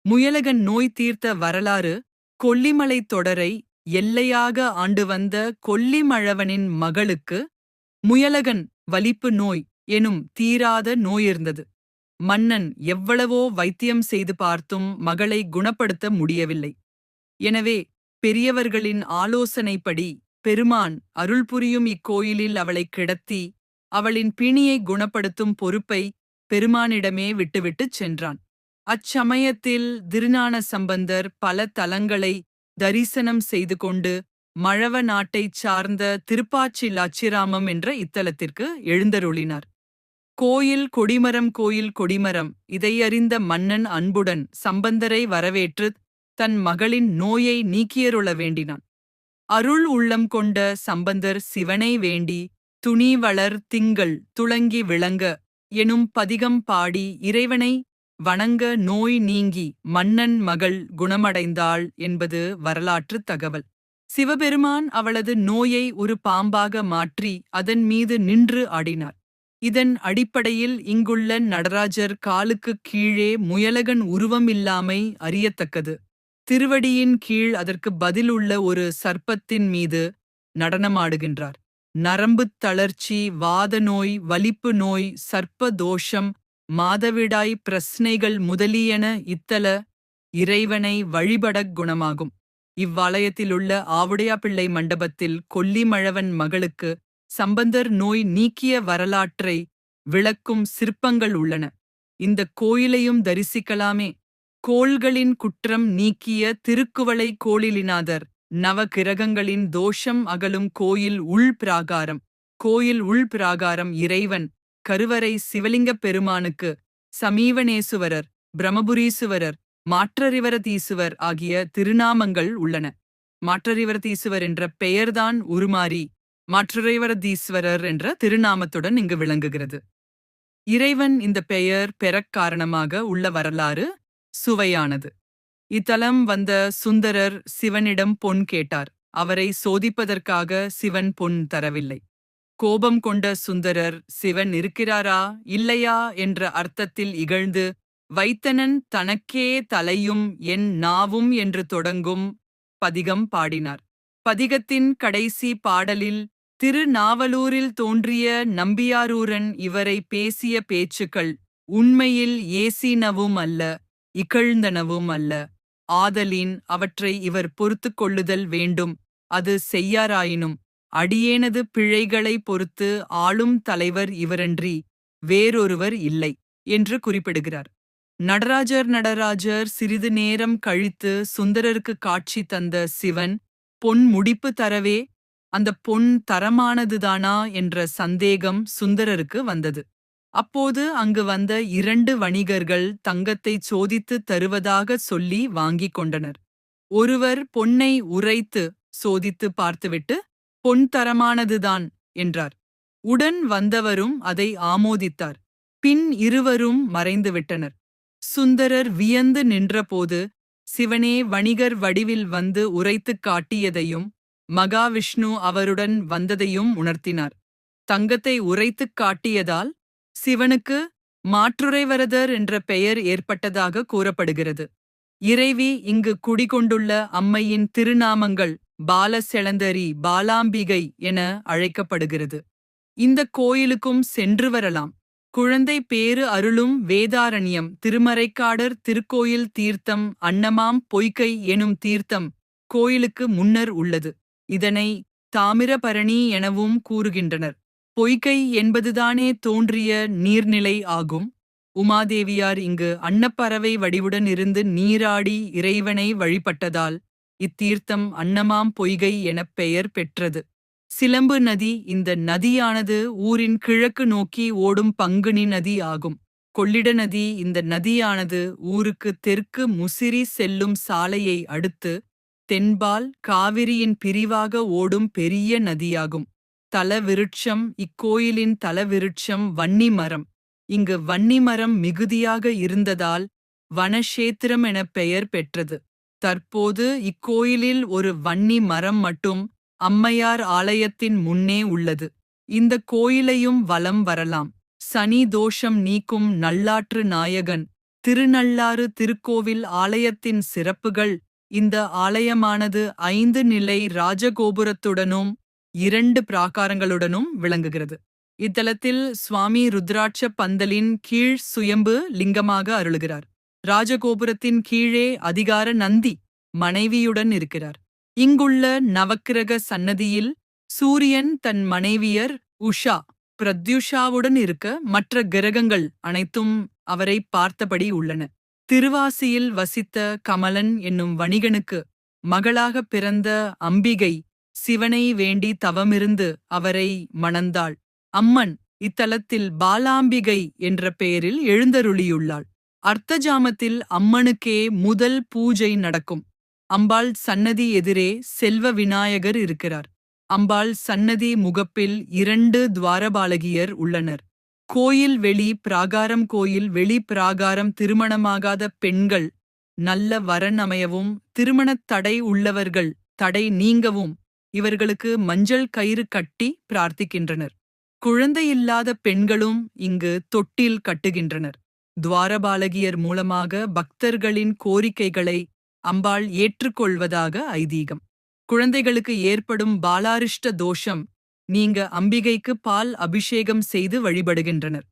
முயலகன் நோய் தீர்த்த வரலாறு. கொல்லிமலைத் தொடரை எல்லையாக ஆண்டு வந்த கொல்லிமழவனின் மகளுக்கு முயலகன் வலிப்பு நோய் எனும் தீராத நோயிருந்தது. மன்னன் எவ்வளவோ வைத்தியம் செய்து பார்த்தும் மகளை குணப்படுத்த முடியவில்லை. எனவே பெரியவர்களின் ஆலோசனைப்படி பெருமான் அருள் புரியும் இக்கோயிலில் அவளைக் கிடத்தி அவளின் பிணியை குணப்படுத்தும் பொறுப்பை பெருமானிடமே விட்டுவிட்டுச் சென்றான். அச்சமயத்தில் திருஞான சம்பந்தர் பல தலங்களை தரிசனம் செய்து கொண்டு மழவ நாட்டைச் சார்ந்த திருப்பாச்சி லாச்சிராமம் என்ற இத்தலத்திற்கு எழுந்தருளினார். கோயில் கொடிமரம் இதையறிந்த மன்னன் அன்புடன் சம்பந்தரை வரவேற்று தன் மகளின் நோயை நீக்கியருள வேண்டினான். அருள் உள்ளம் கொண்ட சம்பந்தர் சிவனை வேண்டி துணி வளர் திங்கள் துளங்கி விளங்க எனும் பதிகம் பாடி இறைவனை வணங்க நோய் நீங்கி மன்னன் மகள் குணமடைந்தாள் என்பது வரலாற்றுத் தகவல். சிவபெருமான் அவளது நோயை ஒரு பாம்பாக மாற்றி அதன் மீது நின்று ஆடினார். இதன் அடிப்படையில் இங்குள்ள நடராஜர் காலுக்குக் கீழே முயலகன் உருவம் இல்லாமை அறியத்தக்கது. திருவடியின் கீழ் அதற்கு பதிலுள்ள ஒரு சர்ப்பத்தின் மீது நடனமாடுகின்றார். நரம்புத் தளர்ச்சி, வாத நோய், வலிப்பு நோய், சர்ப்ப தோஷம், மாதவிடாய் பிரஸ்னைகள் முதலியன இத்தல இறைவனை வழிபடக் குணமாகும். இவ்வாலயத்திலுள்ள ஆவுடையாபிள்ளை மண்டபத்தில் கொல்லிமழவன் மகளுக்கு சம்பந்தர் நோய் நீக்கிய வரலாற்றை விளக்கும் சிற்பங்கள் உள்ளன. இந்த கோயிலையும் தரிசிக்கலாமே. கோள்களின் குற்றம் நீக்கிய திருக்குவளை கோளிலிநாதர். நவகிரகங்களின் தோஷம் அகலும் கோயில் உள்பிராகாரம். கோயில் உள்பிராகாரம் இறைவன் கருவறை சிவலிங்கப் பெருமானுக்கு சமீவனேசுவரர், பிரமபுரீசுவரர், மாற்றரிவரதீசுவர் ஆகிய திருநாமங்கள் உள்ளன. மாற்றரிவரதீசுவர் என்ற பெயர்தான் உருமாறி மாற்றரைவரதீஸ்வரர் என்ற திருநாமத்துடன் இங்கு விளங்குகிறது. இறைவன் இந்த பெயர் பெறக் காரணமாக உள்ள வரலாறு சுவையானது. இத்தலம் வந்த சுந்தரர் சிவனிடம் பொன் கேட்டார். அவரை சோதிப்பதற்காக சிவன் பொன் தரவில்லை. கோபம் கொண்ட சுந்தரர் சிவன் இருக்கிறாரா இல்லையா என்ற அர்த்தத்தில் இகழ்ந்து வைத்தனன் தனக்கே தலையும் என் நாவும் என்று தொடங்கும் பதிகம் பாடினார். பதிகத்தின் கடைசி பாடலில் திருநாவலூரில் தோன்றிய நம்பியாரூரன் இவரை பேசிய பேச்சுக்கள் உண்மையில் ஏசினவும் அல்ல, இகழ்ந்தனவும் அல்ல. ஆதலின் அவற்றை இவர் பொறுத்து கொள்ளுதல் வேண்டும். அது செய்யாராயினும் அடியேனது பிழைகளை பொறுத்து ஆளும் தலைவர் இவரன்றி வேறொருவர் இல்லை என்று குறிப்பிடுகிறார். நடராஜர் சிறிது நேரம் கழித்து சுந்தரருக்கு காட்சி தந்த சிவன் பொன் முடிப்பு தரவே அந்த பொன் தரமானதுதானா என்ற சந்தேகம் சுந்தரருக்கு வந்தது. அப்போது அங்கு வந்த 2 வணிகர்கள் தங்கத்தை சோதித்து தருவதாக சொல்லி வாங்கிக் கொண்டனர். ஒருவர் பொன்னை உரைத்து சோதித்து பார்த்துவிட்டு பொன் தரமானதுதான் என்றார். உடன் வந்தவரும் அதை ஆமோதித்தார். பின் இருவரும் மறைந்துவிட்டனர். சுந்தரர் வியந்து நின்றபோது சிவனே வணிகர் வடிவில் வந்து உரைத்துக் காட்டியதையும் மகாவிஷ்ணு அவருடன் வந்ததையும் உணர்த்தினார். தங்கத்தை உரைத்துக் காட்டியதால் சிவனுக்கு மாற்றுரைவரதர் என்ற பெயர் ஏற்பட்டதாக கூறப்படுகிறது. இறைவி இங்கு குடிகொண்டுள்ள அம்மையின் திருநாமங்கள் பாலசெளந்தரி, பாலாம்பிகை என அழைக்கப்படுகிறது. இந்த கோயிலுக்கும் சென்று வரலாம். குழந்தை பேறு அருளும் வேதாரண்யம் திருமறைக்காடர் திருக்கோயில் தீர்த்தம் அன்னமாம் பொய்கை எனும் தீர்த்தம் கோயிலுக்கு முன்னர் உள்ளது. இதனை தாமிரபரணி எனவும் கூறுகின்றனர். பொய்கை என்பதுதானே தோன்றிய நீர்நிலை ஆகும். உமாதேவியார் இங்கு அன்னப்பறவை வடிவுடன் இருந்து நீராடி இறைவனை வழிபட்டதால் இத்தீர்த்தம் அன்னமாம் பொய்கை எனப் பெயர் பெற்றது. சிலம்பு நதி இந்த நதியானது ஊரின் கிழக்கு நோக்கி ஓடும் பங்குனி நதி ஆகும். கொள்ளிட நதி இந்த நதியானது ஊருக்கு தெற்கு முசிறி செல்லும் சாலையை அடுத்து தென்பால் காவிரியின் பிரிவாக ஓடும் பெரிய நதியாகும். தலவிருட்சம் இக்கோயிலின் தலவிருட்சம் வன்னி மரம். இங்கு வன்னி மரம் மிகுதியாக இருந்ததால் வனக்ஷேத்திரம் என பெயர் பெற்றது. தற்போது இக்கோயிலில் ஒரு வன்னி மரம் மட்டும் அம்மையார் ஆலயத்தின் முன்னே உள்ளது. இந்த கோயிலையும் வலம் வரலாம். சனி தோஷம் நீக்கும் நல்லாற்று நாயகன் திருநள்ளாறு திருக்கோவில் ஆலயத்தின் சிறப்புகள். இந்த ஆலயமானது 5 நிலை ராஜகோபுரத்துடனும் 2 பிராகாரங்களுடனும் விளங்குகிறது. இத்தலத்தில் சுவாமி ருத்ராட்ச பந்தலின் கீழ் சுயம்பு லிங்கமாக அருளுகிறார். ராஜகோபுரத்தின் கீழே அதிகார நந்தி மனைவியுடன் இருக்கிறார். இங்குள்ள நவக்கிரக சன்னதியில் சூரியன் தன் மனைவியர் உஷா பிரத்யுஷாவுடன் இருக்க, மற்ற கிரகங்கள் அனைத்தும் அவரை பார்த்தபடி உள்ளன. திருவாசியில் வசித்த கமலன் என்னும் வணிகனுக்கு மகளாகப் பிறந்த அம்பிகை சிவனை வேண்டி தவமிருந்து அவரை மணந்தாள். அம்மன் இத்தலத்தில் பாலாம்பிகை என்ற பெயரில் எழுந்தருளியுள்ளாள். அர்த்தஜாமத்தில் அம்மனுக்கே முதல் பூஜை நடக்கும். அம்பாள் சன்னதி எதிரே செல்வ விநாயகர் இருக்கிறார். அம்பாள் சன்னதி முகப்பில் 2 துவாரபாலகியர் உள்ளனர். கோயில் வெளி பிராகாரம். கோயில் வெளி பிராகாரம் திருமணமாகாத பெண்கள் நல்ல வரன் அமையவும், திருமணத் தடை உள்ளவர்கள் தடை நீங்கவும் இவர்களுக்கு மஞ்சள் கயிறு கட்டி பிரார்த்திக்கின்றனர். குழந்தையில்லாத பெண்களும் இங்கு தொட்டில் கட்டுகின்றனர். துவாரபாலகியர் மூலமாக பக்தர்களின் கோரிக்கைகளை அம்பாள் ஏற்றுக்கொள்வதாக ஐதீகம். குழந்தைகளுக்கு ஏற்படும் பாலாரிஷ்ட தோஷம் நீங்க அம்பிகைக்கு பால் அபிஷேகம் செய்து வழிபடுகின்றனர்.